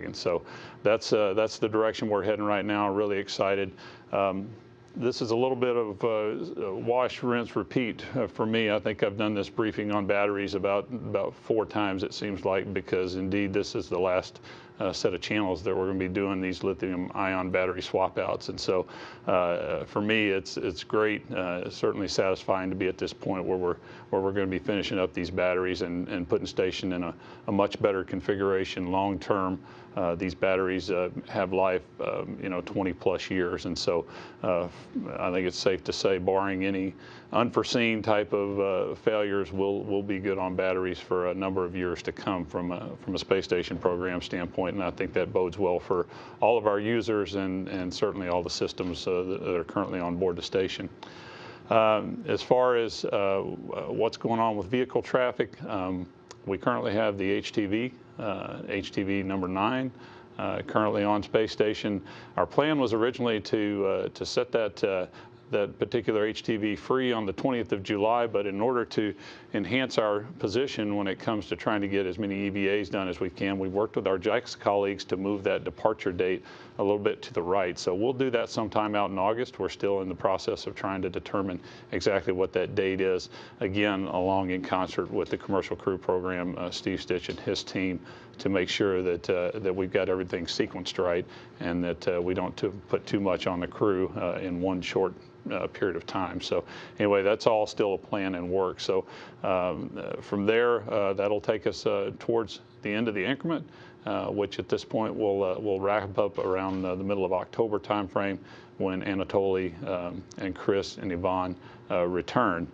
And so that's the direction we're heading right now. Really excited. This is a little bit of wash, rinse, repeat for me. I think I've done this briefing on batteries about 4 times, it seems like, because indeed this is the last set of channels that we're going to be doing these lithium-ion battery swap outs. And so for me, it's great, certainly satisfying to be at this point where we're going to be finishing up these batteries and putting station in a much better configuration long term. These batteries have life, 20 plus years, and so I think it's safe to say, barring any unforeseen type of failures, we'll be good on batteries for a number of years to come from a space station program standpoint, and I think that bodes well for all of our users and certainly all the systems that are currently on board the station. As far as what's going on with vehicle traffic, we currently have the HTV number 9 currently on space station. Our plan was originally to set that particular HTV free on the 20th of July, but in order to enhance our position when it comes to trying to get as many EVAs done as we can, we worked with our JAX colleagues to move that departure date a little bit to the right. So we'll do that sometime out in August. We're still in the process of trying to determine exactly what that date is, again, along in concert with the Commercial Crew Program, Steve Stitch and his team, to make sure that we've got everything sequenced right and that we don't put too much on the crew in one short period of time. So anyway, that's all still a plan and work. So from there, that'll take us towards the end of the increment, which at this point will wrap up around the middle of October timeframe when Anatoly and Chris and Yvonne return.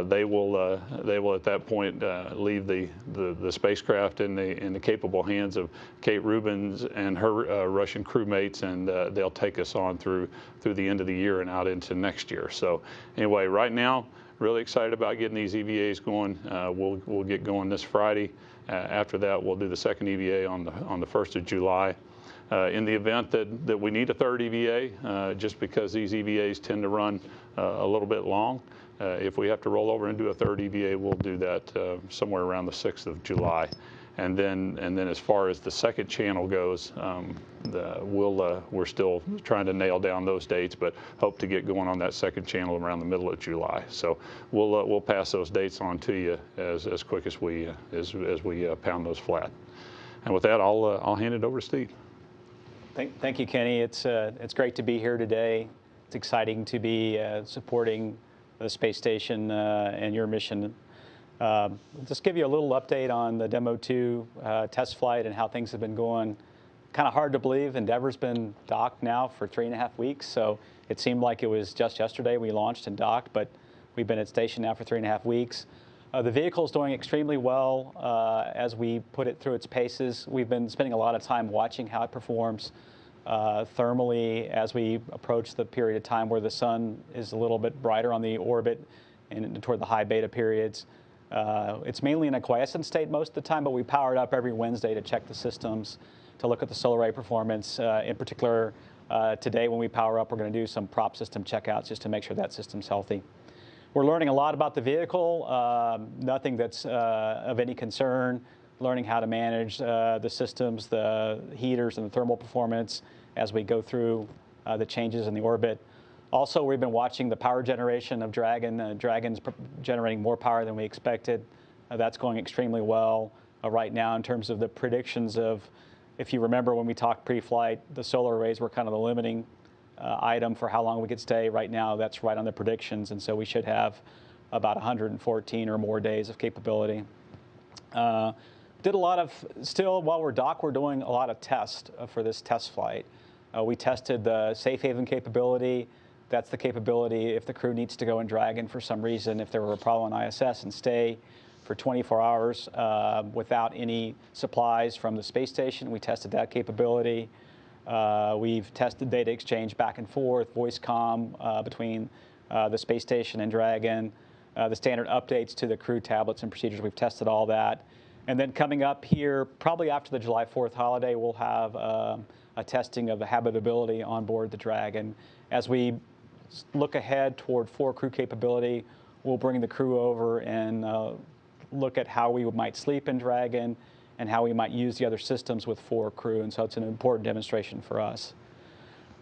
They will at that point leave the spacecraft in the capable hands of Kate Rubins and her Russian crewmates, and they'll take us on through the end of the year and out into next year. So anyway, right now, really excited about getting these EVAs going. We'll get going this Friday. After that, we'll do the second EVA on the 1st of July. In the event that we need a third EVA, just because these EVAs tend to run a little bit long, if we have to roll over and do a third EVA, we'll do that somewhere around the 6th of July. And then as far as the second channel goes, we're still trying to nail down those dates, but hope to get going on that second channel around the middle of July. So we'll pass those dates on to you as quick as we pound those flat. And with that, I'll hand it over to Steve. Thank you, Kenny. It's great to be here today. It's exciting to be supporting the space station and your mission. Just give you a little update on the Demo 2 test flight and how things have been going. Kind of hard to believe, Endeavour's been docked now for 3.5 weeks, so it seemed like it was just yesterday we launched and docked, but we've been at station now for 3.5 weeks. The vehicle's doing extremely well as we put it through its paces. We've been spending a lot of time watching how it performs thermally as we approach the period of time where the sun is a little bit brighter on the orbit and toward the high beta periods. It's mainly in a quiescent state most of the time, but we power it up every Wednesday to check the systems, to look at the solar array performance. In particular, today when we power up, we're going to do some prop system checkouts just to make sure that system's healthy. We're learning a lot about the vehicle, nothing that's of any concern, learning how to manage the systems, the heaters, and the thermal performance as we go through the changes in the orbit. Also, we've been watching the power generation of Dragon. Dragon's generating more power than we expected. That's going extremely well right now in terms of the predictions of, if you remember when we talked pre-flight, the solar arrays were kind of the limiting item for how long we could stay. Right now, that's right on the predictions, and so we should have about 114 or more days of capability. Did a lot of, still while we're docked, we're doing a lot of tests for this test flight. We tested the safe haven capability. That's the capability if the crew needs to go in Dragon for some reason, if there were a problem on ISS, and stay for 24 hours without any supplies from the space station. We tested that capability. We've tested data exchange back and forth, voice comm between the space station and Dragon, the standard updates to the crew tablets and procedures. We've tested all that. And then coming up here, probably after the July 4th holiday, we'll have a testing of the habitability on board the Dragon. As we look ahead toward 4 crew capability, we'll bring the crew over and look at how we might sleep in Dragon and how we might use the other systems with 4 crew, and so it's an important demonstration for us.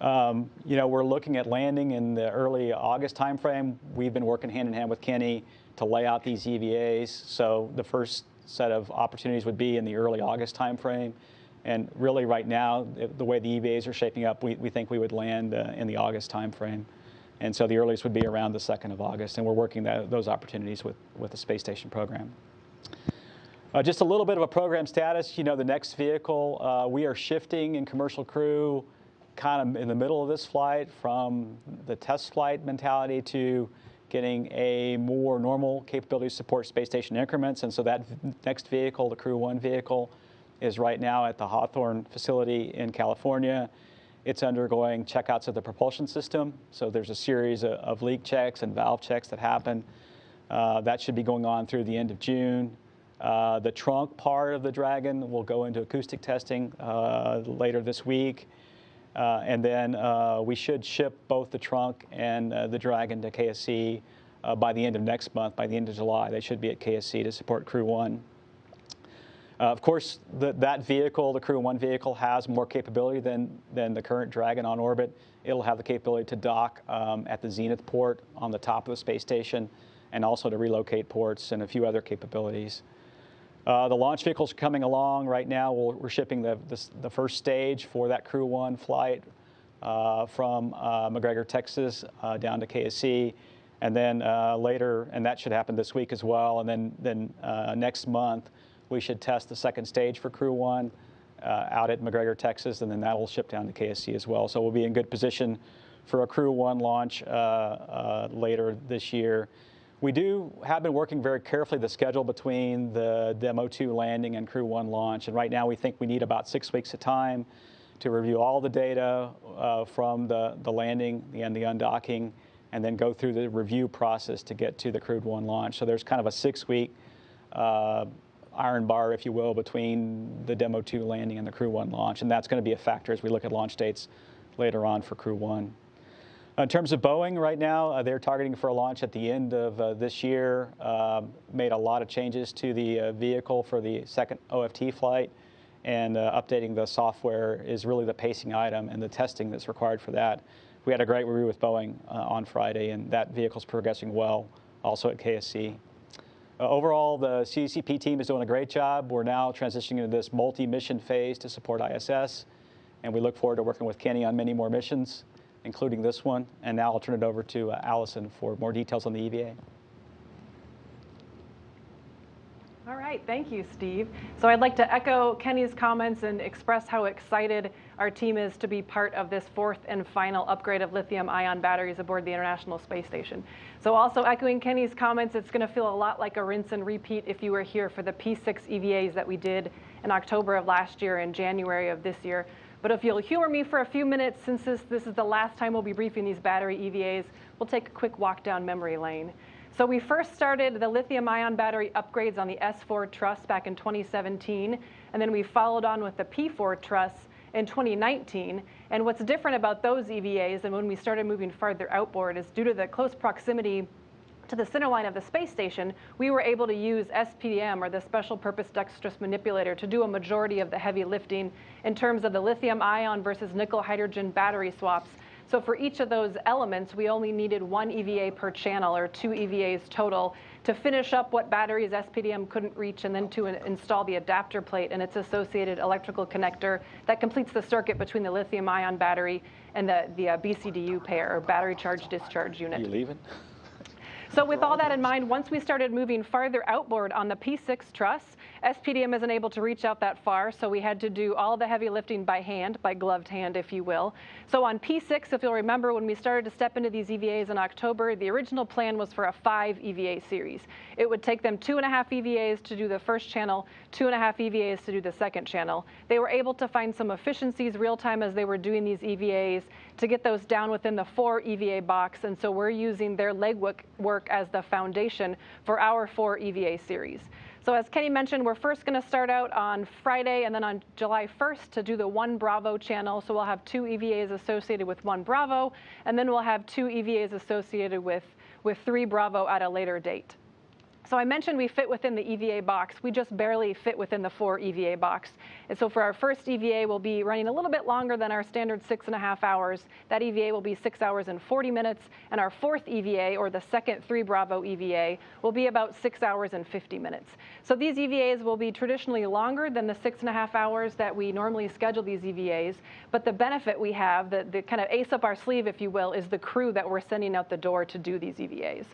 We're looking at landing in the early August timeframe. We've been working hand in hand with Kenny to lay out these EVAs, so the first set of opportunities would be in the early August timeframe. And really right now, the way the EVAs are shaping up, we think we would land in the August timeframe. And so the earliest would be around the 2nd of August, and we're working those opportunities with the space station program. Just a little bit of a program status. The next vehicle, we are shifting in commercial crew kind of in the middle of this flight from the test flight mentality to getting a more normal capability to support space station increments. And so that next vehicle, the Crew 1 vehicle, is right now at the Hawthorne facility in California. It's undergoing checkouts of the propulsion system. So there's a series of leak checks and valve checks that happen. That should be going on through the end of June. The trunk part of the Dragon will go into acoustic testing later this week. And then we should ship both the trunk and the Dragon to KSC by the end of next month, by the end of July. They should be at KSC to support Crew 1. Of course, that vehicle, the Crew 1 vehicle, has more capability than the current Dragon on orbit. It'll have the capability to dock at the Zenith port on the top of the space station, and also to relocate ports and a few other capabilities. The launch vehicles are coming along right now. We're shipping the first stage for that Crew 1 flight from McGregor, Texas, down to KSC, and then later, and that should happen this week as well. And then next month, we should test the second stage for Crew 1 out at McGregor, Texas, and then that will ship down to KSC as well. So we'll be in good position for a Crew 1 launch later this year. We have been working very carefully the schedule between the Demo 2 landing and Crew 1 launch, and right now we think we need about 6 weeks of time to review all the data from the landing and the undocking, and then go through the review process to get to the Crew 1 launch. So there's kind of a 6-week iron bar, if you will, between the Demo 2 landing and the Crew 1 launch, and that's going to be a factor as we look at launch dates later on for Crew 1. In terms of Boeing right now, they're targeting for a launch at the end of this year. Made a lot of changes to the vehicle for the second OFT flight, and updating the software is really the pacing item and the testing that's required for that. We had a great review with Boeing on Friday, and that vehicle's progressing well, also at KSC. Overall, the CCP team is doing a great job. We're now transitioning into this multi-mission phase to support ISS, and we look forward to working with Kenny on many more missions, including this one. And now I'll turn it over to Allison for more details on the EVA. All right, thank you, Steve. So I'd like to echo Kenny's comments and express how excited our team is to be part of this 4th and final upgrade of lithium-ion batteries aboard the International Space Station. So also echoing Kenny's comments, it's going to feel a lot like a rinse and repeat if you were here for the P6 EVAs that we did in October of last year and January of this year. But if you'll humor me for a few minutes, since this is the last time we'll be briefing these battery EVAs, we'll take a quick walk down memory lane. So we first started the lithium-ion battery upgrades on the S4 truss back in 2017, and then we followed on with the P4 truss in 2019. And what's different about those EVAs and when we started moving farther outboard is due to the close proximity to the center line of the space station, we were able to use SPDM, or the Special Purpose Dexterous Manipulator, to do a majority of the heavy lifting in terms of the lithium-ion versus nickel-hydrogen battery swaps. So for each of those elements, we only needed 1 EVA per channel, or 2 EVAs total, to finish up what batteries SPDM couldn't reach, and then to install the adapter plate and its associated electrical connector that completes the circuit between the lithium-ion battery and the BCDU pair, or battery charge discharge unit. Are you leaving? So with all that in mind, once we started moving farther outboard on the P6 truss, SPDM isn't able to reach out that far, so we had to do all the heavy lifting by hand, by gloved hand, if you will. So on P6, if you'll remember, when we started to step into these EVAs in October, the original plan was for a 5 EVA series. It would take them 2.5 EVAs to do the first channel, 2.5 EVAs to do the second channel. They were able to find some efficiencies real time as they were doing these EVAs to get those down within the 4 EVA box, and so we're using their legwork as the foundation for our 4 EVA series. So as Kenny mentioned, we're first going to start out on Friday and then on July 1st to do the 1 Bravo channel. So we'll have 2 EVAs associated with 1 Bravo, and then we'll have 2 EVAs associated with 3 Bravo at a later date. So I mentioned we fit within the EVA box. We just barely fit within the 4 EVA box. And so for our first EVA, we'll be running a little bit longer than our standard 6.5 hours. That EVA will be 6 hours and 40 minutes. And our fourth EVA, or the second 3 Bravo EVA, will be about 6 hours and 50 minutes. So these EVAs will be traditionally longer than the 6.5 hours that we normally schedule these EVAs. But the benefit we have, the kind of ace up our sleeve, if you will, is the crew that we're sending out the door to do these EVAs.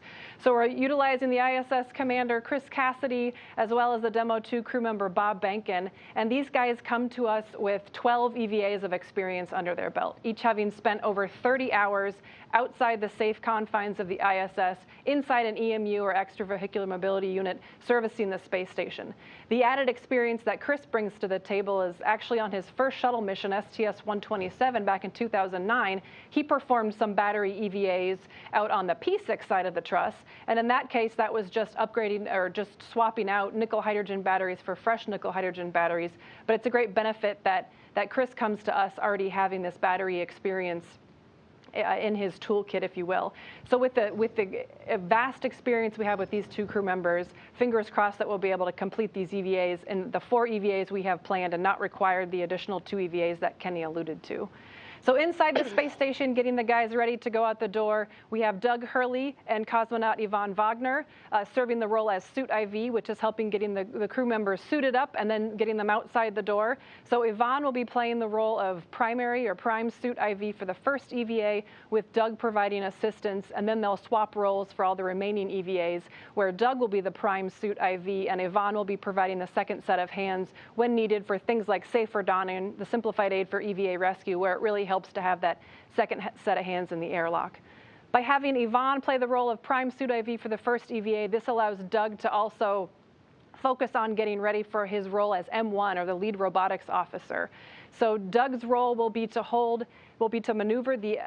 So we're utilizing the ISS Commander Chris Cassidy, as well as the Demo 2 crew member Bob Bankin. And these guys come to us with 12 EVAs of experience under their belt, each having spent over 30 hours outside the safe confines of the ISS, inside an EMU or extravehicular mobility unit servicing the space station. The added experience that Chris brings to the table is actually on his first shuttle mission, STS-127, back in 2009. He performed some battery EVAs out on the P6 side of the truss, and in that case, that was just upgrading or just swapping out nickel hydrogen batteries for fresh nickel hydrogen batteries. But it's a great benefit that Chris comes to us already having this battery experience in his toolkit, if you will. So with the vast experience we have with these 2 crew members, fingers crossed that we'll be able to complete these EVAs and the 4 EVAs we have planned and not require the additional 2 EVAs that Kenny alluded to. So inside the space station, getting the guys ready to go out the door, we have Doug Hurley and cosmonaut Yvonne Wagner serving the role as Suit IV, which is helping getting the crew members suited up and then getting them outside the door. So Yvonne will be playing the role of primary or prime Suit IV for the first EVA, with Doug providing assistance, and then they'll swap roles for all the remaining EVAs, where Doug will be the prime Suit IV and Yvonne will be providing the second set of hands when needed for things like safer donning, the simplified aid for EVA rescue, where it really helps to have that second set of hands in the airlock. By having Yvonne play the role of prime Suit IV for the first EVA, this allows Doug to also focus on getting ready for his role as M1, or the lead robotics officer. So Doug's role will be to maneuver the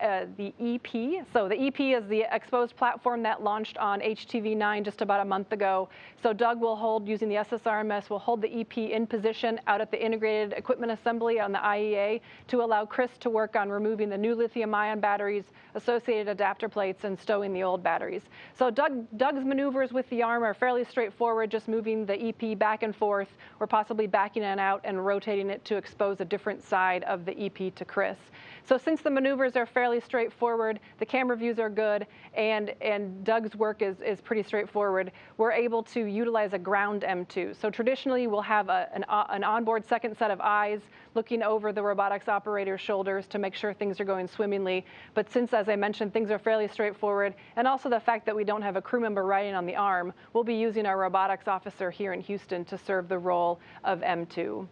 EP. So the EP is the exposed platform that launched on HTV-9 just about a month ago. So Doug will hold, using the SSRMS, will hold the EP in position out at the integrated equipment assembly on the IEA to allow Chris to work on removing the new lithium-ion batteries, associated adapter plates, and stowing the old batteries. So Doug's maneuvers with the arm are fairly straightforward, just moving the EP back and forth, or possibly backing it out and rotating it to expose a different side of the EP to Chris. So since the maneuvers are fairly straightforward, the camera views are good, and Doug's work is pretty straightforward, we're able to utilize a ground M2. So traditionally, we'll have an onboard second set of eyes looking over the robotics operator's shoulders to make sure things are going swimmingly. But since, as I mentioned, things are fairly straightforward, and also the fact that we don't have a crew member riding on the arm, we'll be using our robotics officer here in Houston to serve the role of M2.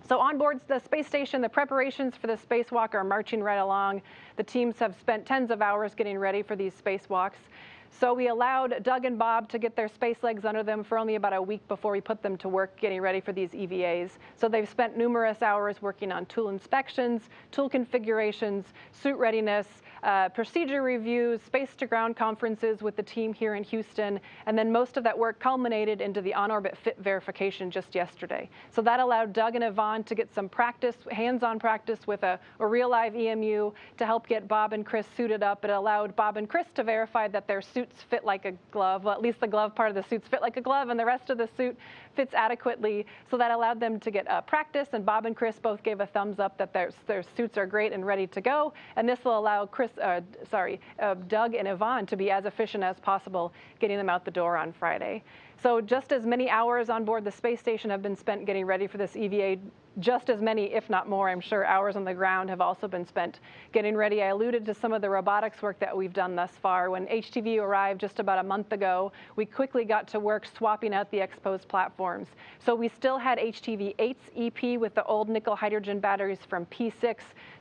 So on board the space station, the preparations for the spacewalk are marching right along. The teams have spent tens of hours getting ready for these spacewalks. So we allowed Doug and Bob to get their space legs under them for only about a week before we put them to work getting ready for these EVAs. So they've spent numerous hours working on tool inspections, tool configurations, suit readiness, procedure reviews, space-to-ground conferences with the team here in Houston, and then most of that work culminated into the on-orbit fit verification just yesterday. So that allowed Doug and Yvonne to get some practice, hands-on practice with a real live EMU to help get Bob and Chris suited up. It allowed Bob and Chris to verify that their suits fit like a glove, well, at least the glove part of the suits fit like a glove, and the rest of the suit fits adequately. So that allowed them to get practice, and Bob and Chris both gave a thumbs up that their suits are great and ready to go. And this will allow Doug and Yvonne to be as efficient as possible getting them out the door on Friday. So just as many hours on board the space station have been spent getting ready for this EVA, just as many, if not more, I'm sure, hours on the ground have also been spent getting ready. I alluded to some of the robotics work that we've done thus far. When HTV arrived just about a month ago, we quickly got to work swapping out the exposed platforms. So we still had HTV-8's EP with the old nickel hydrogen batteries from P6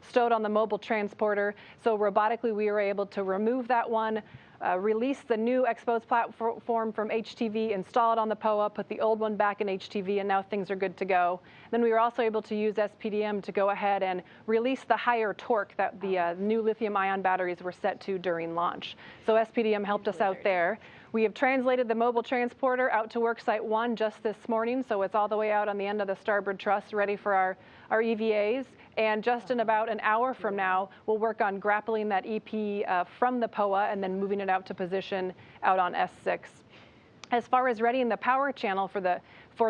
stowed on the mobile transporter. So robotically, we were able to remove that one, release the new exposed platform from HTV, install it on the POA, put the old one back in HTV, and now things are good to go. Then we were also able to use SPDM to go ahead and release the higher torque that the new lithium-ion batteries were set to during launch. So SPDM helped us out there. We have translated the mobile transporter out to work site 1 just this morning, so it's all the way out on the end of the starboard truss, ready for our EVAs. And just in about an hour from now, we'll work on grappling that EP from the POA and then moving it out to position out on S6. As far as readying the power channel for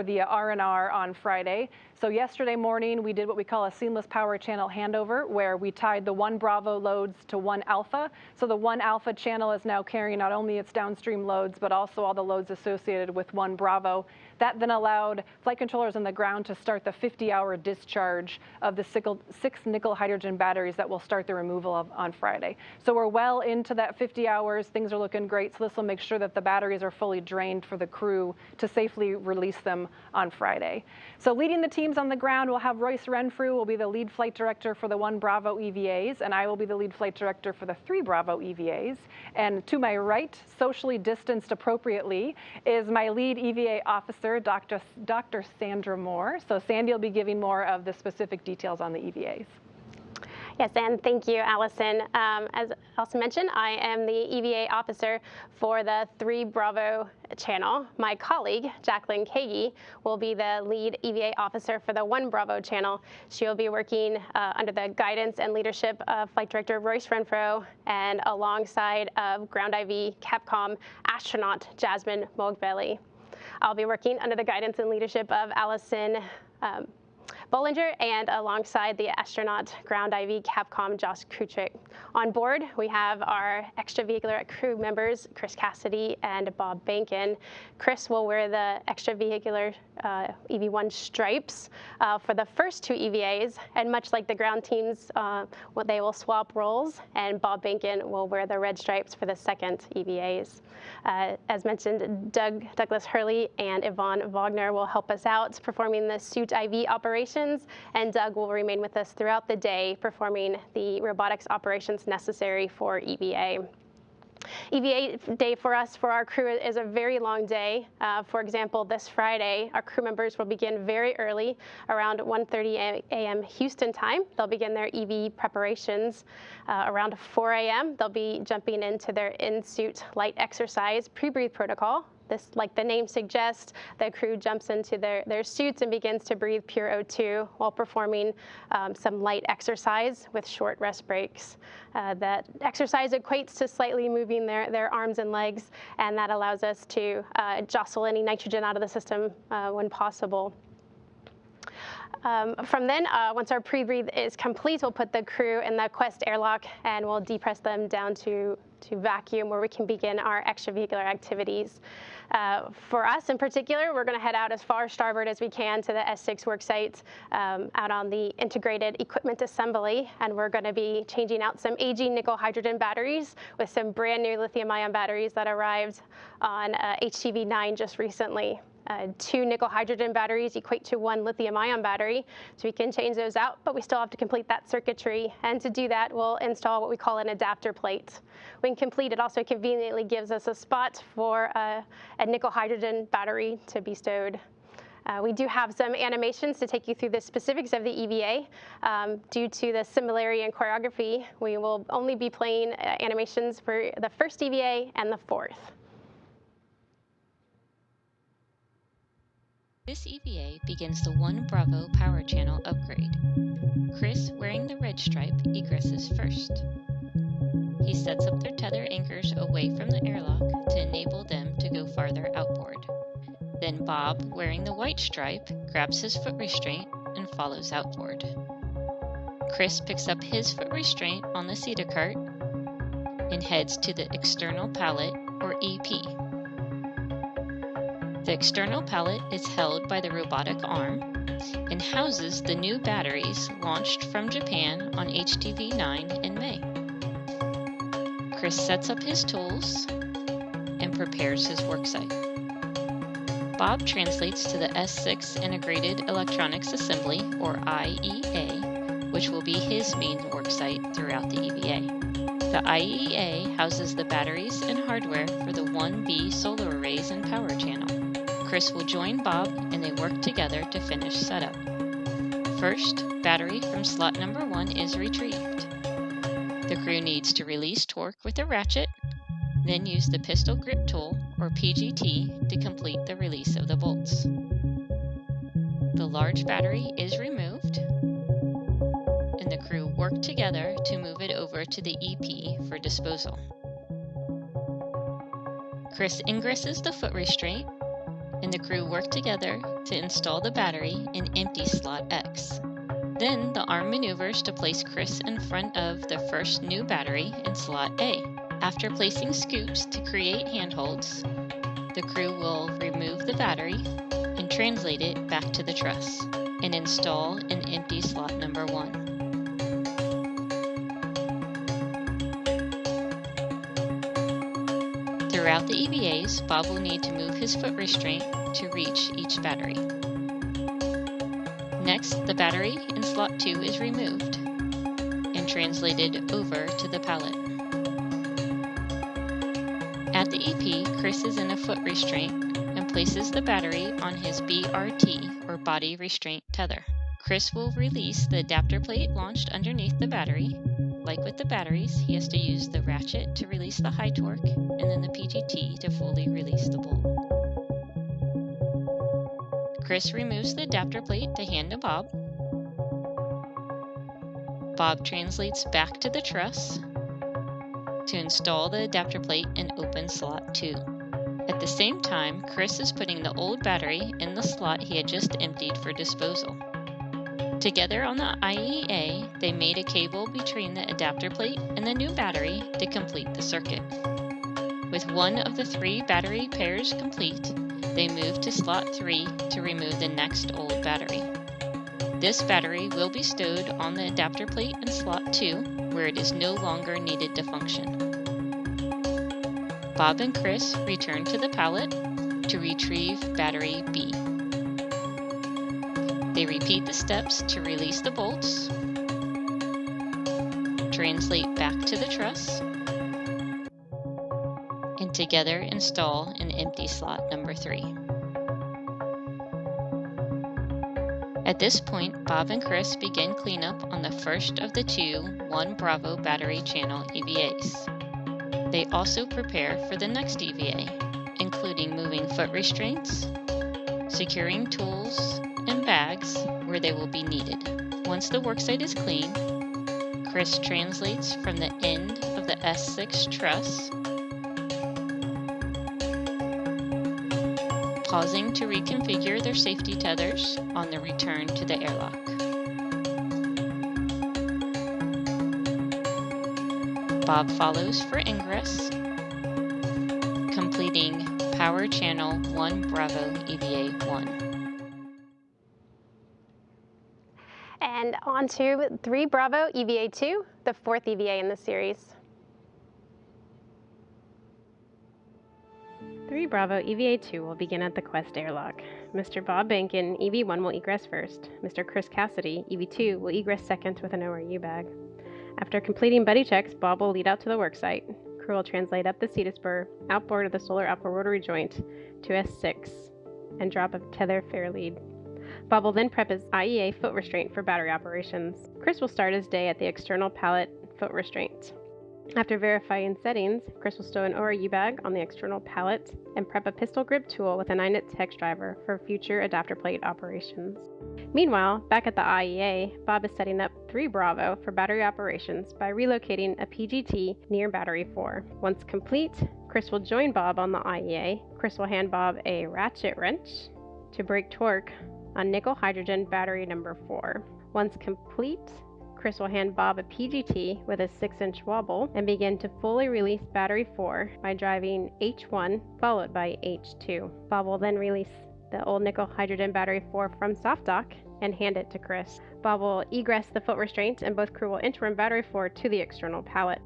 the R&R on Friday, so yesterday morning we did what we call a seamless power channel handover, where we tied the 1 Bravo loads to 1 Alpha. So the 1 Alpha channel is now carrying not only its downstream loads, but also all the loads associated with 1 Bravo. That then allowed flight controllers on the ground to start the 50-hour discharge of the 6 nickel hydrogen batteries that will start the removal of on Friday. So we're well into that 50 hours. Things are looking great. So this will make sure that the batteries are fully drained for the crew to safely release them on Friday. So leading the teams on the ground, we'll have Royce Renfrew will be the lead flight director for the 1 Bravo EVAs, and I will be the lead flight director for the 3 Bravo EVAs. And to my right, socially distanced appropriately, is my lead EVA officer, Dr. Sandra Moore. So Sandy will be giving more of the specific details on the EVAs. Yes, and thank you, Allison. As Allison mentioned, I am the EVA officer for the 3 Bravo channel. My colleague, Jacqueline Kagi, will be the lead EVA officer for the 1 Bravo channel. She will be working under the guidance and leadership of Flight Director Royce Renfrew and alongside of Ground IV Capcom astronaut Jasmine Mogbelli. I'll be working under the guidance and leadership of Allison Bollinger and alongside the astronaut Ground IV Capcom Josh Kutrick. On board, we have our extravehicular crew members, Chris Cassidy and Bob Bankin. Chris will wear the extravehicular EV1 stripes for the first 2 EVAs, and much like the ground teams, they will swap roles, and Bob Bankin will wear the red stripes for the second EVAs. As mentioned, Douglas Hurley and Yvonne Wagner will help us out performing the suit IV operations, and Doug will remain with us throughout the day performing the robotics operations necessary for EVA. EVA day for us, for our crew, is a very long day. For example, this Friday, our crew members will begin very early, around 1:30 a.m. Houston time. They'll begin their EV preparations. Around 4 a.m., they'll be jumping into their in-suit light exercise pre-breathe protocol. This, like the name suggests, the crew jumps into their suits and begins to breathe pure O2 while performing some light exercise with short rest breaks. That exercise equates to slightly moving their arms and legs, and that allows us to jostle any nitrogen out of the system when possible. From then, once our pre-breathe is complete, we'll put the crew in the Quest airlock and we'll depress them down to vacuum, where we can begin our extravehicular activities. For us in particular, we're going to head out as far starboard as we can to the S6 worksite out on the integrated equipment assembly, and we're going to be changing out some aging nickel hydrogen batteries with some brand new lithium-ion batteries that arrived on HTV-9 just recently. 2 nickel hydrogen batteries equate to 1 lithium-ion battery, so we can change those out, but we still have to complete that circuitry. And to do that, we'll install what we call an adapter plate. When complete, it also conveniently gives us a spot for a nickel hydrogen battery to be stowed. We do have some animations to take you through the specifics of the EVA. Due to the similarity in choreography, we will only be playing animations for the first EVA and the 4th. This EVA begins the 1 Bravo power channel upgrade. Chris, wearing the red stripe, egresses first. He sets up their tether anchors away from the airlock to enable them to go farther outboard. Then Bob, wearing the white stripe, grabs his foot restraint and follows outboard. Chris picks up his foot restraint on the Cedar cart and heads to the external pallet, or EP. The external pallet is held by the robotic arm and houses the new batteries launched from Japan on HTV-9 in May. Chris sets up his tools and prepares his worksite. Bob translates to the S6 Integrated Electronics Assembly, or IEA, which will be his main worksite throughout the EVA. The IEA houses the batteries and hardware for the 1B solar arrays and power channel. Chris will join Bob and they work together to finish setup. First, battery from slot number 1 is retrieved. The crew needs to release torque with a ratchet, then use the pistol grip tool, or PGT, to complete the release of the bolts. The large battery is removed, and the crew work together to move it over to the EP for disposal. Chris ingresses the foot restraint, and the crew work together to install the battery in empty slot X. Then the arm maneuvers to place Chris in front of the first new battery in slot A. After placing scoops to create handholds, the crew will remove the battery and translate it back to the truss and install in empty slot number 1. Throughout the EVAs, Bob will need to move his foot restraint to reach each battery. Next, the battery in slot 2 is removed and translated over to the pallet. At the EP, Chris is in a foot restraint and places the battery on his BRT, or body restraint tether. Chris will release the adapter plate launched underneath the battery. Like with the batteries, he has to use the ratchet to release the high torque and then the PGT to fully release the bolt. Chris removes the adapter plate to hand to Bob. Bob translates back to the truss to install the adapter plate in open slot 2. At the same time, Chris is putting the old battery in the slot he had just emptied for disposal. Together on the IEA, they made a cable between the adapter plate and the new battery to complete the circuit. With one of the 3 battery pairs complete, they move to slot 3 to remove the next old battery. This battery will be stowed on the adapter plate in slot 2, where it is no longer needed to function. Bob and Chris return to the pallet to retrieve battery B. They repeat the steps to release the bolts, translate back to the truss, and together install in empty slot number 3. At this point, Bob and Chris begin cleanup on the first of the 2 1 Bravo battery channel EVAs. They also prepare for the next EVA, including moving foot restraints, securing tools and bags where they will be needed. Once the worksite is clean, Chris translates from the end of the S6 truss, pausing to reconfigure their safety tethers on the return to the airlock. Bob follows for ingress, completing Power Channel 1 Bravo EVA 1. And on to 3 Bravo EVA 2, the 4th EVA in the series. 3 Bravo EVA 2 will begin at the Quest airlock. Mr. Bob Bankin, EV1 will egress first. Mr. Chris Cassidy, EV2 will egress second with an ORU bag. After completing buddy checks, Bob will lead out to the worksite. Crew will translate up the CETA spur, outboard of the solar alpha rotary joint to S6, and drop a tether fair lead. Bob will then prep his IEA foot restraint for battery operations. Chris will start his day at the external pallet foot restraint. After verifying settings, Chris will stow an ORU bag on the external pallet and prep a pistol grip tool with a 9-inch hex driver for future adapter plate operations. Meanwhile, back at the IEA, Bob is setting up 3 Bravo for battery operations by relocating a PGT near battery 4. Once complete, Chris will join Bob on the IEA. Chris will hand Bob a ratchet wrench to break torque on nickel hydrogen battery number 4. Once complete, Chris will hand Bob a PGT with a 6-inch wobble and begin to fully release battery 4 by driving H1 followed by H2. Bob will then release the old nickel hydrogen battery 4 from soft dock and hand it to Chris. Bob will egress the foot restraint and both crew will interim battery 4 to the external pallet.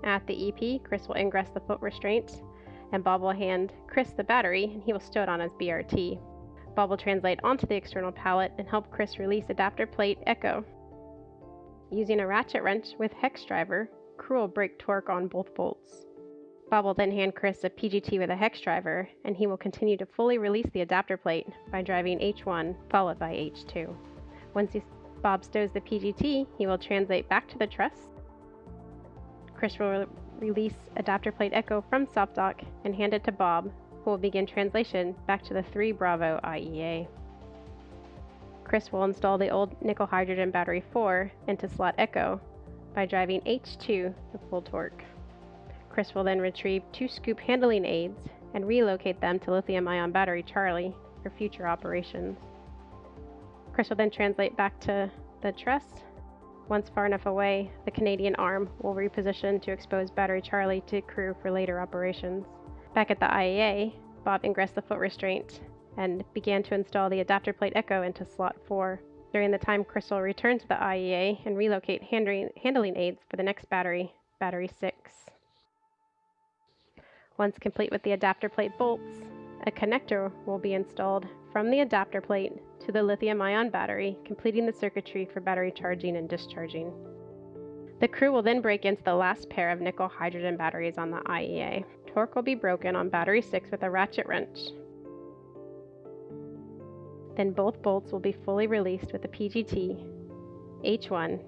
At the EP, Chris will ingress the foot restraint and Bob will hand Chris the battery and he will stow it on his BRT. Bob will translate onto the external pallet and help Chris release adapter plate Echo. Using a ratchet wrench with hex driver, crew will break torque on both bolts. Bob will then hand Chris a PGT with a hex driver, and he will continue to fully release the adapter plate by driving H1 followed by H2. Once Bob stows the PGT, he will translate back to the truss. Chris will release adapter plate Echo from soft dock and hand it to Bob, who will begin translation back to the 3 Bravo IEA. Chris will install the old nickel hydrogen battery 4 into slot Echo by driving H2 to full torque. Chris will then retrieve 2 scoop handling aids and relocate them to lithium-ion battery Charlie for future operations. Chris will then translate back to the truss. Once far enough away, the Canadian arm will reposition to expose battery Charlie to crew for later operations. Back at the IEA, Bob ingressed the foot restraint and began to install the adapter plate Echo into slot 4. During the time, Chris will return to the IEA and relocate handling aids for the next battery, battery 6. Once complete with the adapter plate bolts, a connector will be installed from the adapter plate to the lithium-ion battery, completing the circuitry for battery charging and discharging. The crew will then break into the last pair of nickel-hydrogen batteries on the IEA. Torque will be broken on battery 6 with a ratchet wrench. Then both bolts will be fully released with a PGT, H1,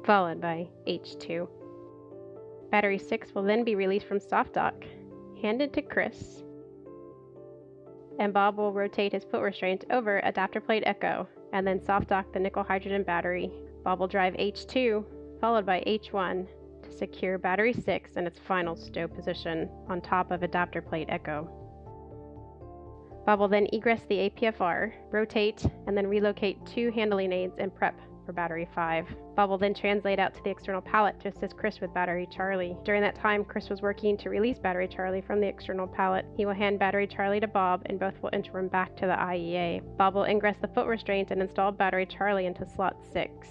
followed by H2. Battery 6 will then be released from soft dock, handed to Chris, and Bob will rotate his foot restraint over adapter plate Echo and then soft dock the nickel hydrogen battery. Bob will drive H2 followed by H1 to secure battery 6 in its final stow position on top of adapter plate Echo. Bob will then egress the APFR, rotate, and then relocate 2 handling aids and prep for battery 5. Bob will then translate out to the external pallet to assist Chris with battery Charlie. During that time, Chris was working to release battery Charlie from the external pallet. He will hand battery Charlie to Bob, and both will enter him back to the IEA. Bob will ingress the foot restraint and install battery Charlie into slot 6.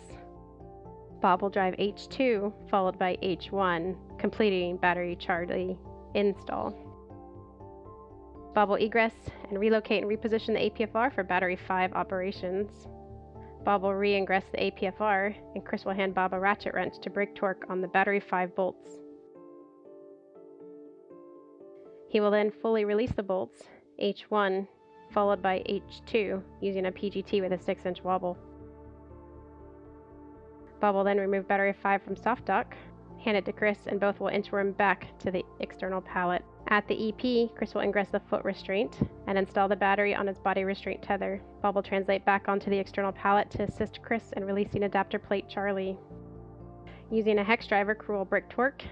Bob will drive H2, followed by H1, completing battery Charlie install. Bob will egress and relocate and reposition the APFR for battery 5 operations. Bob will re-ingress the APFR, and Chris will hand Bob a ratchet wrench to break torque on the battery 5 bolts. He will then fully release the bolts, H1, followed by H2, using a PGT with a 6-inch wobble. Bob will then remove battery 5 from soft dock, hand it to Chris, and both will enter him back to the external pallet. At the EP, Chris will ingress the foot restraint and install the battery on its body restraint tether. Bob will translate back onto the external pallet to assist Chris in releasing adapter plate Charlie. Using a hex driver, crew will break torque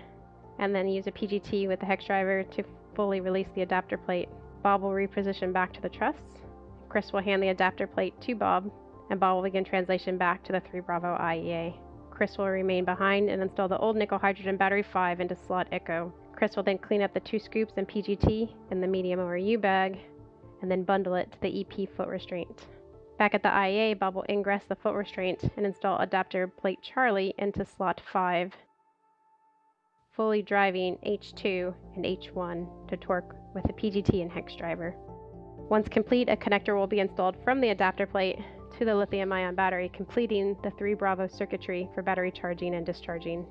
and then use a PGT with the hex driver to fully release the adapter plate. Bob will reposition back to the truss. Chris will hand the adapter plate to Bob, and Bob will begin translation back to the 3 Bravo IEA. Chris will remain behind and install the old nickel hydrogen battery 5 into slot Echo. Chris will then clean up the 2 scoops and PGT in the medium ORU bag and then bundle it to the EP foot restraint. Back at the IEA, Bob will ingress the foot restraint and install adapter plate Charlie into slot 5, fully driving H2 and H1 to torque with a PGT and hex driver. Once complete, a connector will be installed from the adapter plate to the lithium-ion battery, completing the 3 Bravo circuitry for battery charging and discharging.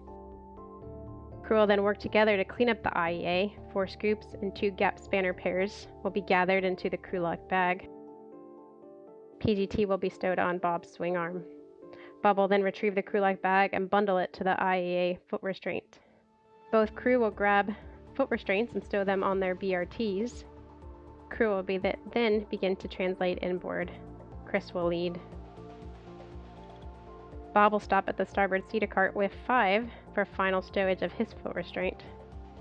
Crew will then work together to clean up the IEA. 4 scoops and 2 gap spanner pairs will be gathered into the crew lock bag. PGT will be stowed on Bob's swing arm. Bob will then retrieve the crew lock bag and bundle it to the IEA foot restraint. Both crew will grab foot restraints and stow them on their BRTs. Crew will then begin to translate inboard. Chris will lead. Bob will stop at the starboard cedar cart with 5 for final stowage of his foot restraint.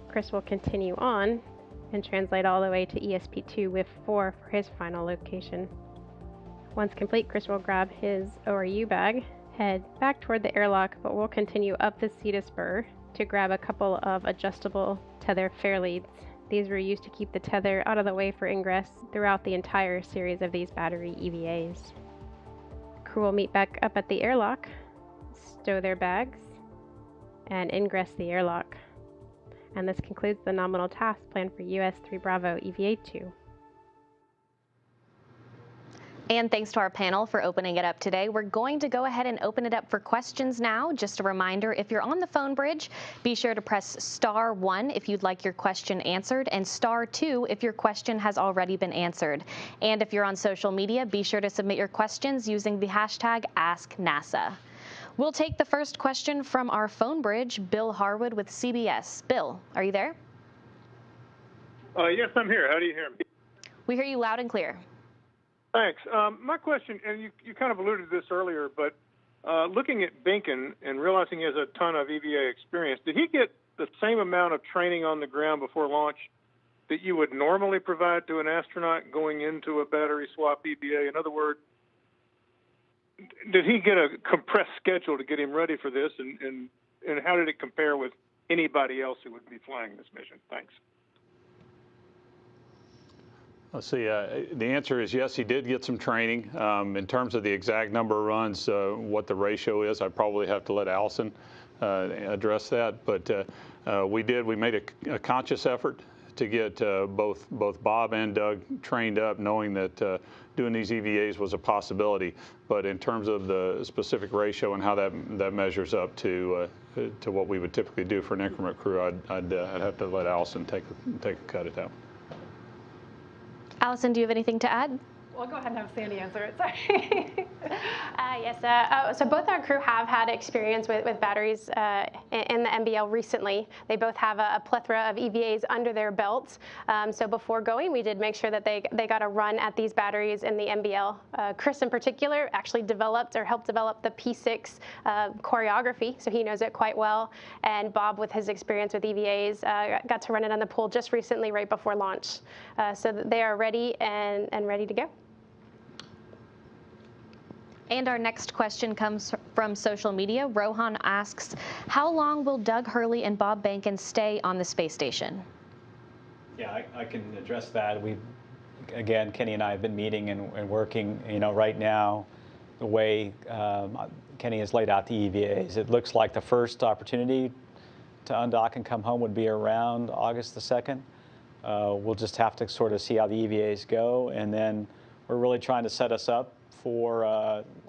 Chris will continue on and translate all the way to ESP2 with 4 for his final location. Once complete, Chris will grab his ORU bag, head back toward the airlock, but will continue up the cedar spur to grab a couple of adjustable tether fair leads. These were used to keep the tether out of the way for ingress throughout the entire series of these battery EVAs. Crew will meet back up at the airlock, stow their bags, and ingress the airlock. And this concludes the nominal task plan for US 3 Bravo EVA-2. And thanks to our panel for opening it up today. We're going to go ahead and open it up for questions now. Just a reminder, if you're on the phone bridge, be sure to press *1 if you'd like your question answered, and *2 if your question has already been answered. And if you're on social media, be sure to submit your questions using the hashtag #AskNASA. We'll take the first question from our phone bridge, Bill Harwood with CBS. Bill, are you there? Yes, I'm here. How do you hear me? We hear you loud and clear. Thanks. My question, and you kind of alluded to this earlier, but looking at Benkin and realizing he has a ton of EVA experience, did he get the same amount of training on the ground before launch that you would normally provide to an astronaut going into a battery swap EVA? In other words, did he get a compressed schedule to get him ready for this, and how did it compare with anybody else who would be flying this mission? Thanks. Let's see. The answer is yes, he did get some training. In terms of the exact number of runs, what the ratio is, I probably have to let Allison address that. But we made a conscious effort to get both Bob and Doug trained up, knowing that doing these EVAs was a possibility. But in terms of the specific ratio and how that measures up to what we would typically do for an increment crew, I'd have to let Allison take a cut at that. Allison, do you have anything to add? Well, go ahead and have Sandy answer it. Sorry. Yes, so both our crew have had experience with batteries in the NBL recently. They both have a plethora of EVAs under their belts. So before going, we did make sure that they got a run at these batteries in the NBL. Chris in particular actually developed or helped develop the P6 choreography, so he knows it quite well. And Bob, with his experience with EVAs, got to run it on the pool just recently, right before launch. So they are ready and ready to go. And our next question comes from social media. Rohan asks, how long will Doug Hurley and Bob Behnken stay on the space station? Yeah, I can address that. Again, Kenny and I have been meeting and working, right now, the way Kenny has laid out the EVAs. It looks like the first opportunity to undock and come home would be around August the 2nd. We'll just have to sort of see how the EVAs go, and then we're really trying to set us up for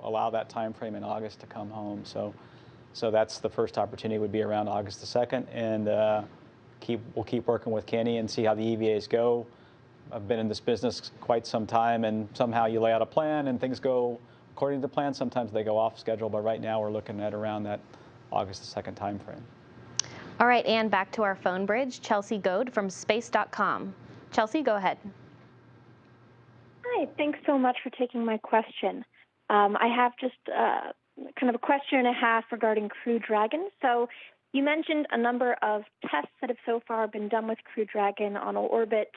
allow that time frame in August to come home. So that's the first opportunity would be around August the 2nd, and we'll keep working with Kenny and see how the EVAs go. I've been in this business quite some time, and somehow you lay out a plan and things go according to the plan. Sometimes they go off schedule, but right now we're looking at around that August the 2nd time frame. All right, and back to our phone bridge, Chelsea Goad from space.com. Chelsea, go ahead. Hi, thanks so much for taking my question. I have just kind of a question and a half regarding Crew Dragon. So you mentioned a number of tests that have so far been done with Crew Dragon on orbit,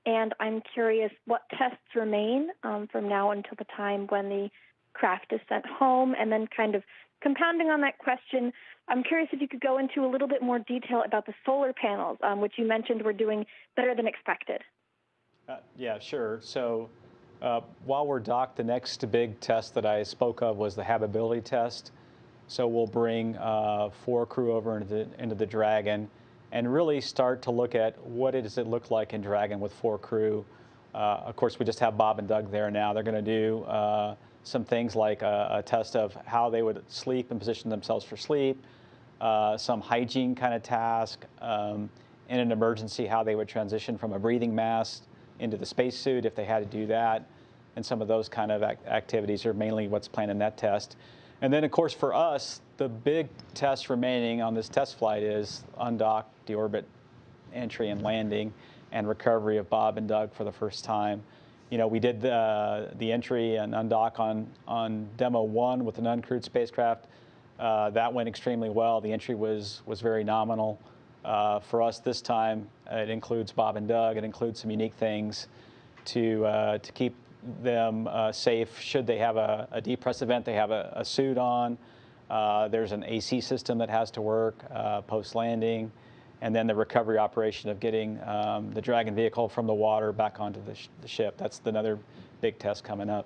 and I'm curious what tests remain from now until the time when the craft is sent home. And then kind of compounding on that question, I'm curious if you could go into a little bit more detail about the solar panels, which you mentioned were doing better than expected. Yeah, sure. So while we're docked, the next big test that I spoke of was the habitability test. So we'll bring 4 crew over into the Dragon and really start to look at what does it look like in Dragon with 4 crew. Of course, we just have Bob and Doug there now. They're going to do some things like a test of how they would sleep and position themselves for sleep, some hygiene kind of task, in an emergency, how they would transition from a breathing mask into the spacesuit if they had to do that, and some of those kind of activities are mainly what's planned in that test. And then, of course, for us, the big test remaining on this test flight is undock, deorbit, entry and landing, and recovery of Bob and Doug for the first time. We did the entry and undock on Demo 1 with an uncrewed spacecraft. That went extremely well. The entry was very nominal. For us this time, it includes Bob and Doug. It includes some unique things to keep them safe. Should they have a depress event, they have a suit on. There's an AC system that has to work post-landing. And then the recovery operation of getting the Dragon vehicle from the water back onto the ship. That's another big test coming up.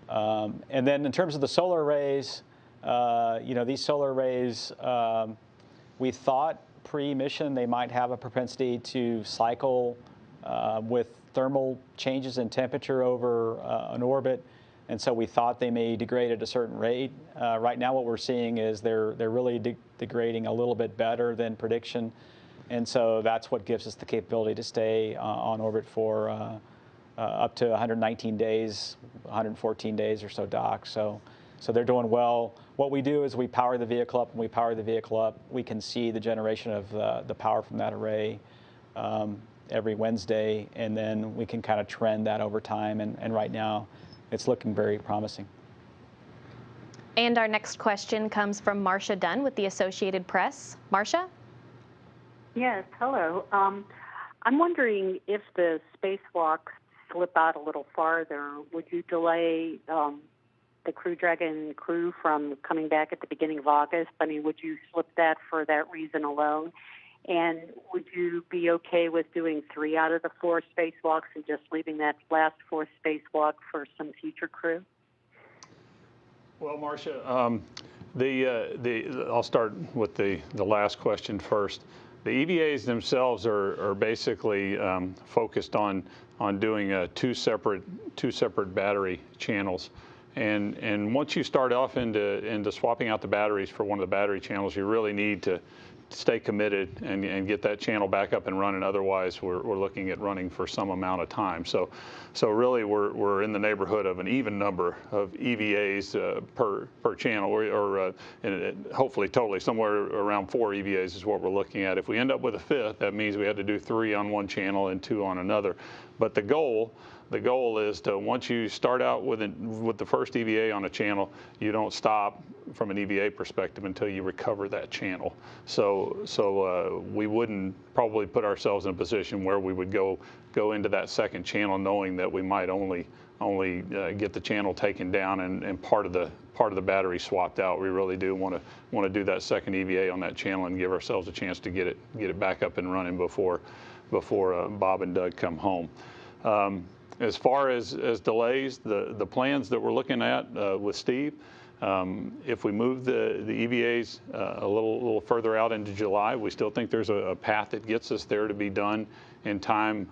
And then in terms of the solar arrays, these solar arrays, we thought pre-mission they might have a propensity to cycle with thermal changes in temperature over an orbit, and so we thought they may degrade at a certain rate. Right now what we're seeing is they're really degrading a little bit better than prediction, and so that's what gives us the capability to stay on orbit for up to 119 days, 114 days or so docked. So they're doing well. What we do is we power the vehicle up. When we power the vehicle up, we can see the generation of the power from that array every Wednesday, and then we can kind of trend that over time. And right now, it's looking very promising. And our next question comes from Marcia Dunn with the Associated Press. Marcia? Yes, hello. I'm wondering if the spacewalks slip out a little farther, would you delay the Crew Dragon crew from coming back at the beginning of August? I mean, would you slip that for that reason alone? And would you be okay with doing 3 out of the 4 spacewalks and just leaving that last 4th spacewalk for some future crew? Well, Marcia, I'll start with the last question first. The EVAs themselves are basically focused on doing two separate battery channels. And once you start off into swapping out the batteries for one of the battery channels, you really need to stay committed and get that channel back up and running. Otherwise, we're looking at running for some amount of time. So really, we're in the neighborhood of an even number of EVAs per channel, or hopefully totally somewhere around 4 EVAs is what we're looking at. If we end up with a 5th, that means we had to do 3 on one channel and 2 on another. But the goal is to, once you start out with the first EVA on a channel, you don't stop from an EVA perspective until you recover that channel. So we wouldn't probably put ourselves in a position where we would go into that second channel knowing that we might only get the channel taken down and part of the battery swapped out. We really do want to do that second EVA on that channel and give ourselves a chance to get it back up and running before Bob and Doug come home. As far as delays, the plans that we're looking at with Steve, if we move the EVAs a little further out into July, we still think there's a path that gets us there to be done in time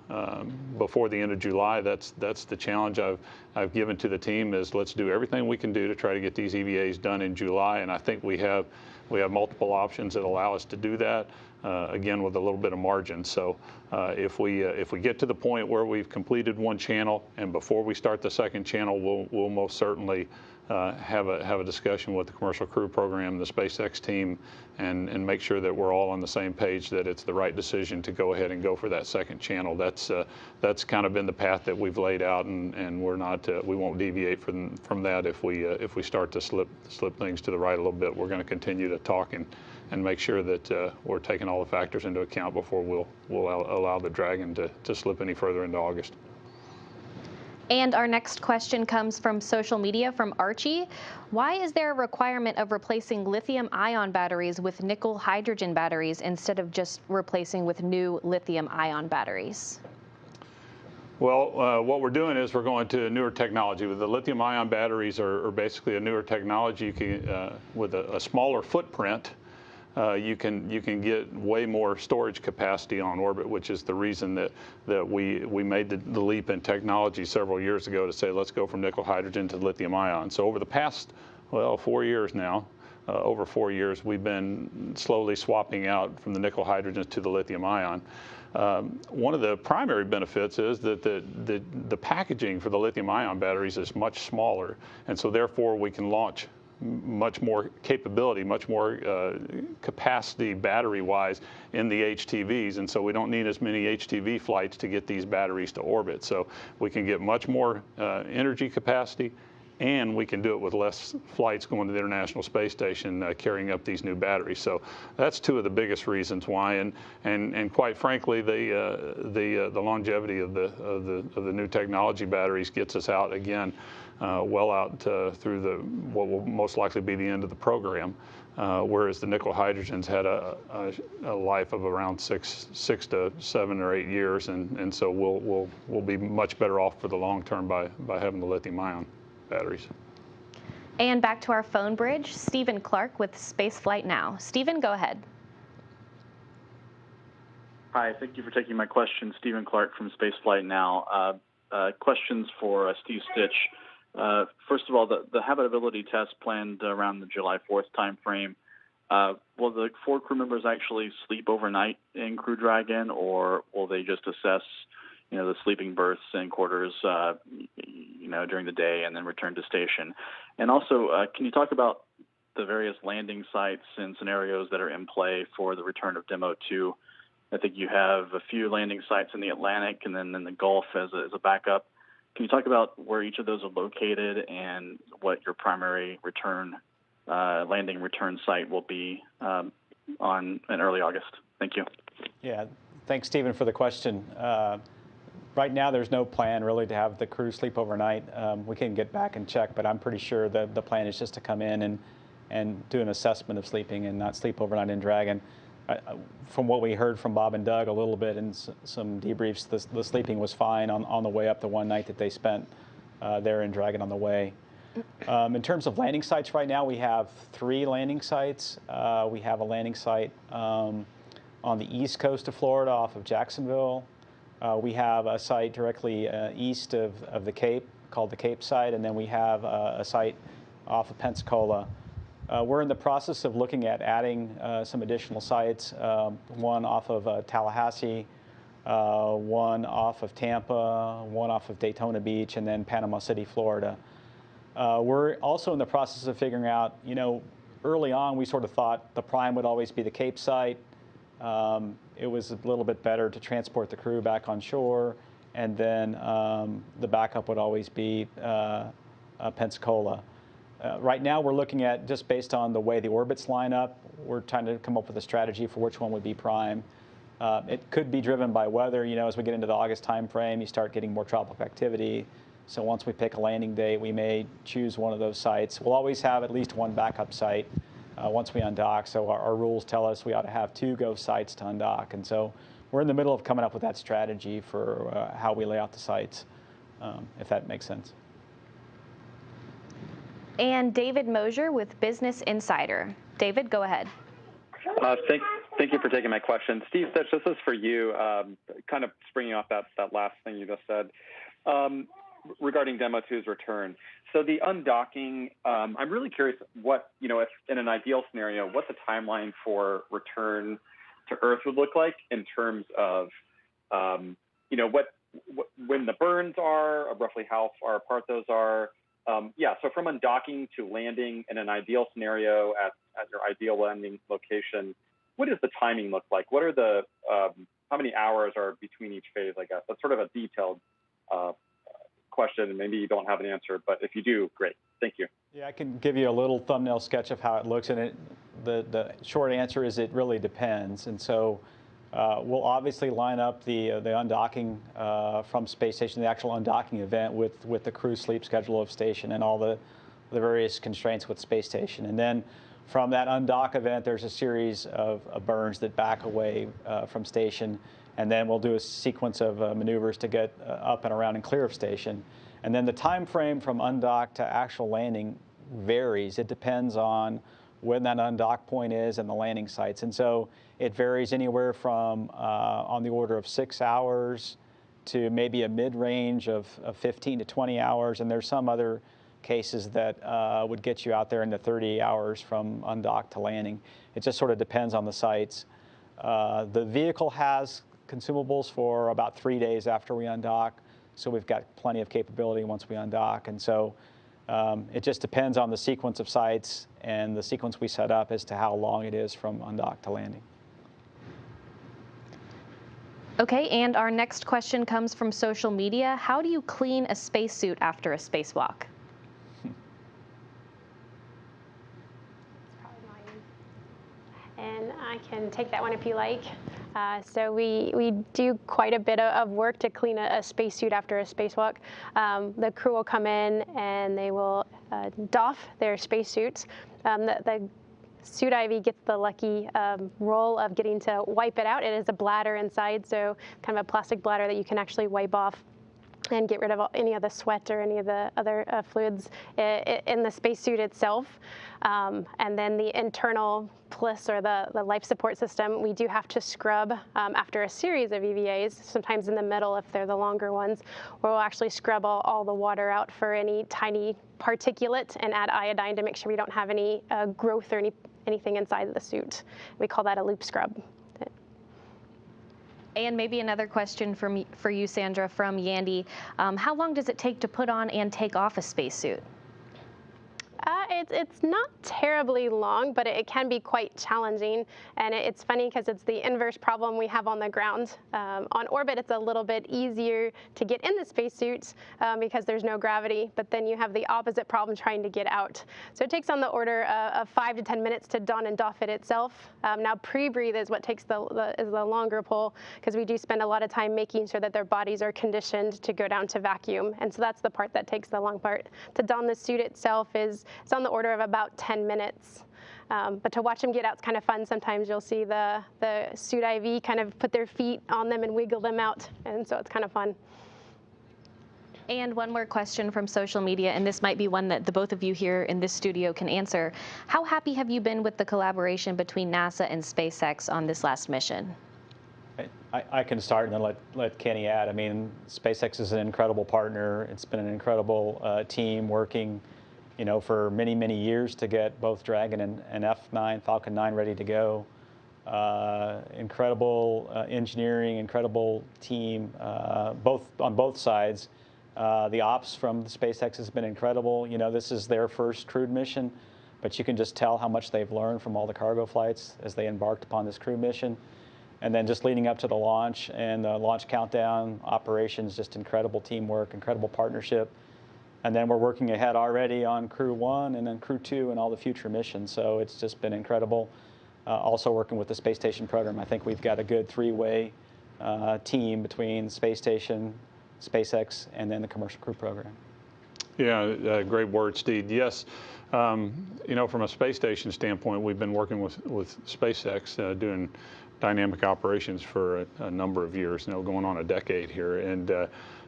before the end of July. That's the challenge I've given to the team, is let's do everything we can do to try to get these EVAs done in July. And I think we have multiple options that allow us to do that. Again, with a little bit of margin. So if we get to the point where we've completed one channel and before we start the second channel, we'll most certainly have a discussion with the commercial crew program, the SpaceX team, and make sure that we're all on the same page, that it's the right decision to go ahead and go for that second channel. That's kind of been the path that we've laid out, and we won't deviate from that. If we start to slip things to the right a little bit, we're going to continue to talk and make sure that we're taking all the factors into account before we'll allow the Dragon to slip any further into August. And our next question comes from social media from Archie. Why is there a requirement of replacing lithium-ion batteries with nickel-hydrogen batteries instead of just replacing with new lithium-ion batteries? Well, what we're doing is we're going to newer technology. With the lithium-ion batteries are basically a newer technology. With a smaller footprint, you can get way more storage capacity on orbit, which is the reason that we made the leap in technology several years ago to say, let's go from nickel hydrogen to lithium ion. So over the past, 4 years now, over 4 years, we've been slowly swapping out from the nickel hydrogen to the lithium ion. One of the primary benefits is that the packaging for the lithium ion batteries is much smaller, and so therefore we can launch much more capability, much more capacity battery-wise in the HTVs, and so we don't need as many HTV flights to get these batteries to orbit. So we can get much more energy capacity, and we can do it with less flights going to the International Space Station carrying up these new batteries. So that's 2 of the biggest reasons why, and quite frankly, the longevity of the new technology batteries gets us out again. Well out through what will most likely be the end of the program, whereas the nickel hydrogens had a life of around 6 to 7 or 8 years, and so we'll be much better off for the long term by having the lithium ion batteries. And back to our phone bridge, Stephen Clark with Spaceflight Now. Stephen, go ahead. Hi, thank you for taking my question. Stephen Clark from Spaceflight Now. Questions for Steve Stitch. First of all, the habitability test planned around the July 4th timeframe. Will the 4 crew members actually sleep overnight in Crew Dragon, or will they just assess, the sleeping berths and quarters, during the day and then return to station? And also, can you talk about the various landing sites and scenarios that are in play for the return of Demo 2? I think you have a few landing sites in the Atlantic and then in the Gulf as a backup. Can you talk about where each of those are located and what your primary landing return site will be in early August? Thank you. Yeah, Thanks, Stephen, for the question. Right now, there's no plan really to have the crew sleep overnight. We can get back and check, but I'm pretty sure the plan is just to come in and do an assessment of sleeping and not sleep overnight in Dragon. From what we heard from Bob and Doug a little bit in some debriefs, the sleeping was fine on the way up the one night that they spent there in Dragon on the way. In terms of landing sites right now, we have 3 landing sites. We have a landing site on the east coast of Florida off of Jacksonville. We have a site directly east of the Cape called the Cape site, and then we have a site off of Pensacola. We're in the process of looking at adding some additional sites, one off of Tallahassee, one off of Tampa, one off of Daytona Beach, and then Panama City, Florida. We're also in the process of figuring out, early on we sort of thought the prime would always be the Cape site. It was a little bit better to transport the crew back on shore, and then the backup would always be Pensacola. Right now we're looking at, just based on the way the orbits line up, we're trying to come up with a strategy for which one would be prime. It could be driven by weather. As we get into the August time frame, you start getting more tropical activity. So once we pick a landing date, we may choose one of those sites. We'll always have at least one backup site once we undock. So our rules tell us we ought to have 2 go sites to undock. And so we're in the middle of coming up with that strategy for how we lay out the sites, if that makes sense. And David Mosier with Business Insider. David, go ahead. Thank you for taking my question. Steve, this is for you, kind of springing off that last thing you just said regarding Demo 2's return. So the undocking, I'm really curious what, if in an ideal scenario, what the timeline for return to Earth would look like in terms of, when the burns are, roughly how far apart those are. So from undocking to landing in an ideal scenario at your ideal landing location, what does the timing look like? What are the, how many hours are between each phase, I guess? That's sort of a detailed question, and maybe you don't have an answer, but if you do, great. Thank you. Yeah, I can give you a little thumbnail sketch of how it looks, and the short answer is it really depends. And so we'll obviously line up the undocking from space station, the actual undocking event with the crew sleep schedule of station and all the various constraints with space station. And then from that undock event, there's a series of burns that back away from station. And then we'll do a sequence of maneuvers to get up and around and clear of station. And then the time frame from undock to actual landing varies. It depends on when that undock point is and the landing sites. And so it varies anywhere from on the order of 6 hours to maybe a mid-range of 15 to 20 hours. And there's some other cases that would get you out there in the 30 hours from undock to landing. It just sort of depends on the sites. The vehicle has consumables for about 3 days after we undock, so we've got plenty of capability once we undock. And so it just depends on the sequence of sites and the sequence we set up as to how long it is from undock to landing. Okay, and our next question comes from social media. How do you clean a spacesuit after a spacewalk? And I can take that one if you like. So we do quite a bit of work to clean a spacesuit after a spacewalk. The crew will come in and they will doff their spacesuits. The suit IV gets the lucky role of getting to wipe it out. It is a bladder inside, so kind of a plastic bladder that you can actually wipe off and get rid of any of the sweat or any of the other fluids in the spacesuit itself. And then the internal PLIS, or the life support system, we do have to scrub after a series of EVAs, sometimes in the middle if they're the longer ones, where we'll actually scrub all the water out for any tiny particulate and add iodine to make sure we don't have any growth or anything inside the suit. We call that a loop scrub. And maybe another question for you, Sandra, from Yandy. How long does it take to put on and take off a spacesuit? It's not terribly long, but it can be quite challenging. And it's funny because it's the inverse problem we have on the ground. On orbit, it's a little bit easier to get in the spacesuits because there's no gravity, but then you have the opposite problem trying to get out. So it takes on the order of 5 to 10 minutes to don and doff it itself. Now pre-breathe is what takes the longer pull, because we do spend a lot of time making sure that their bodies are conditioned to go down to vacuum. And so that's the part that takes the long part. To don the suit itself it's on the order of about 10 minutes. But to watch them get out is kind of fun. Sometimes you'll see the suit IV kind of put their feet on them and wiggle them out. And so it's kind of fun. And one more question from social media, and this might be one that the both of you here in this studio can answer. How happy have you been with the collaboration between NASA and SpaceX on this last mission? I can start and then let Kenny add. I mean, SpaceX is an incredible partner. It's been an incredible team working, for many, many years to get both Dragon and F9, Falcon 9 ready to go. Incredible engineering, incredible team, on both sides. The ops from SpaceX has been incredible. This is their first crewed mission, but you can just tell how much they've learned from all the cargo flights as they embarked upon this crew mission. And then just leading up to the launch and the launch countdown operations, just incredible teamwork, incredible partnership. And then we're working ahead already on Crew 1 and then Crew 2 and all the future missions. So it's just been incredible. Also working with the space station program, I think we've got a good three-way team between space station, SpaceX, and then the commercial crew program. Yeah, great word, Steve. Yes, from a space station standpoint, we've been working with SpaceX doing dynamic operations for a number of years, going on a decade here, and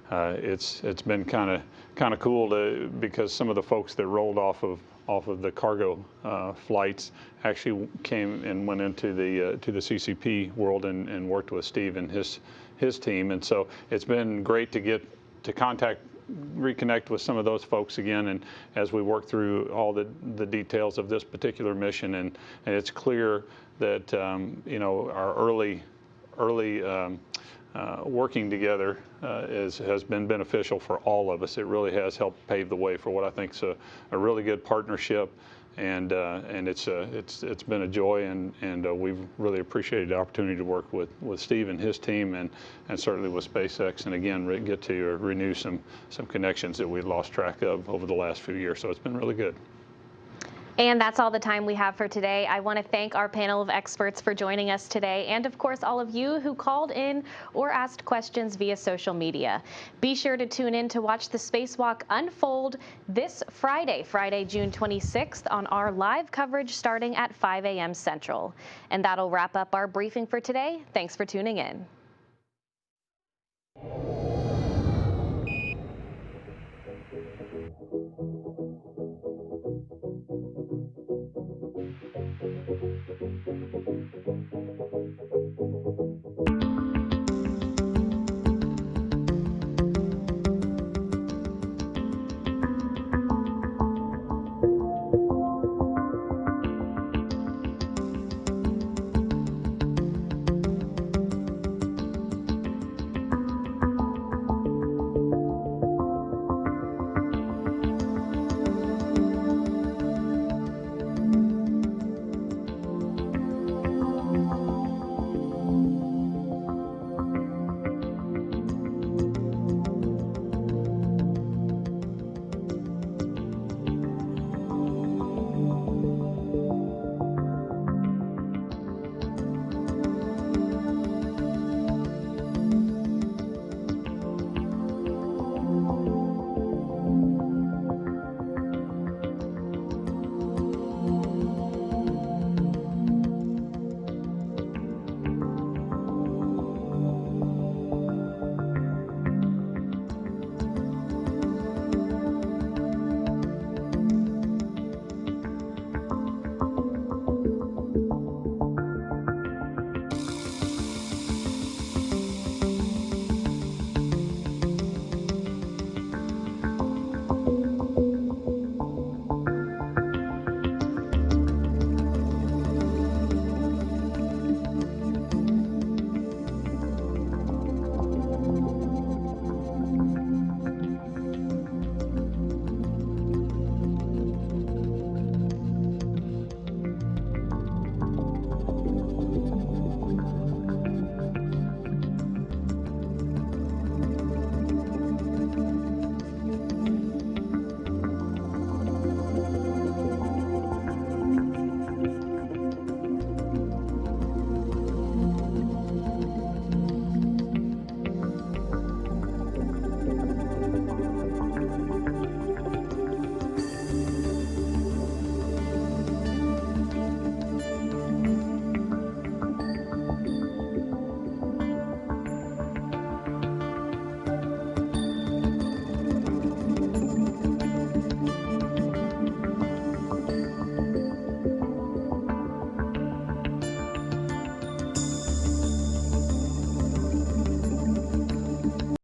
it's been kind of cool because some of the folks that rolled off of the cargo flights actually came and went into the CCP world and worked with Steve and his team, and so it's been great to get to reconnect with some of those folks again, and as we work through all the details of this particular mission, and it's clear that our early working together has been beneficial for all of us. It really has helped pave the way for what I think is a really good partnership, and it's been a joy, and we've really appreciated the opportunity to work with Steve and his team, and certainly with SpaceX, and again get to renew some connections that we'd lost track of over the last few years. So it's been really good. And that's all the time we have for today. I want to thank our panel of experts for joining us today, and of course all of you who called in or asked questions via social media. Be sure to tune in to watch the Spacewalk unfold this Friday, June 26th, on our live coverage starting at 5 a.m. Central. And that'll wrap up our briefing for today. Thanks for tuning in.